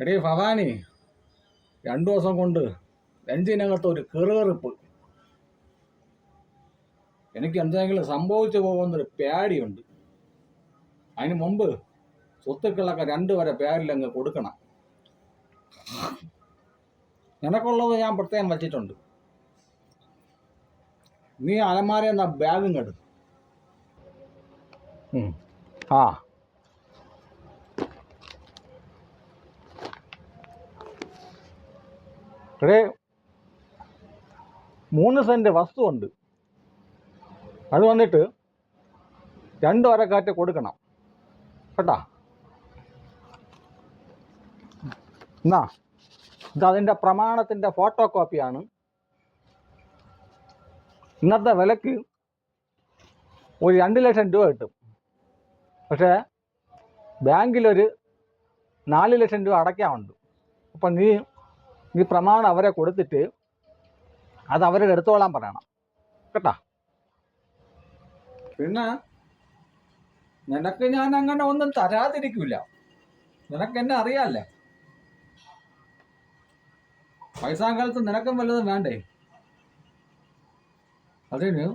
എടീ ഭവാനി, 2 ദിവസം കൊണ്ട് നെഞ്ചിനകത്ത് ഒരു കെറുകെറുപ്പ്. എനിക്ക് എന്തെങ്കിലും സംഭവിച്ചു പോകുന്നൊരു പേടിയുണ്ട്. അതിന് മുമ്പ് സ്വത്തുക്കളൊക്കെ 2 വരെ പേരിലങ്ങ് കൊടുക്കണം. നിനക്കുള്ളത് ഞാൻ പ്രത്യേകം വച്ചിട്ടുണ്ട്. നീ അലമാരയെന്ന ബാഗും കെടും. ആ ഇവിടെ 3 സെന്റ് വസ്തുവുണ്ട്. അത് വന്നിട്ട് 2 വരക്കാറ്റ് കൊടുക്കണം കേട്ടാ. എന്നാ ഇതതിൻ്റെ പ്രമാണത്തിൻ്റെ ഫോട്ടോ കോപ്പിയാണ്. ഇന്നത്തെ വിലക്ക് ഒരു 2 ലക്ഷം രൂപ കിട്ടും. പക്ഷേ ബാങ്കിലൊരു 4 ലക്ഷം രൂപ അടയ്ക്കാനുണ്ട്. അപ്പം നീ പ്രമാണം അവരെ കൊടുത്തിട്ട് അത് അവരെ എടുത്തോളാൻ പറയണം കേട്ടാ. പിന്നെ നിനക്ക് ഞാൻ അങ്ങനെ ഒന്നും തരാതിരിക്കില്ല. നിനക്കെന്നെ അറിയാല്ലേ. പൈസാകാലത്ത് നിനക്കും വല്ലതും വേണ്ടേ. അതിന്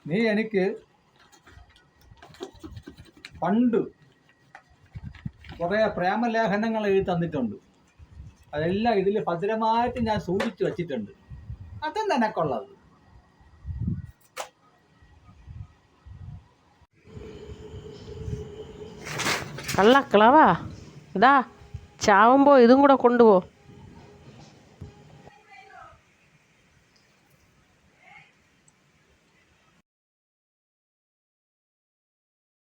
നീ എനിക്ക് പണ്ട് കുറേ പ്രേമലേഖനങ്ങൾ എഴുതി തന്നിട്ടുണ്ട്. അതെല്ലാം ഇതിൽ ഭദ്രമായിട്ട് ഞാൻ സൂക്ഷിച്ചു വച്ചിട്ടുണ്ട്. അതും നിനക്കുള്ളത്. കള്ള കിളവാ, ഇതാ ചാവുമ്പോൾ ഇതും കൂടെ കൊണ്ടുപോ.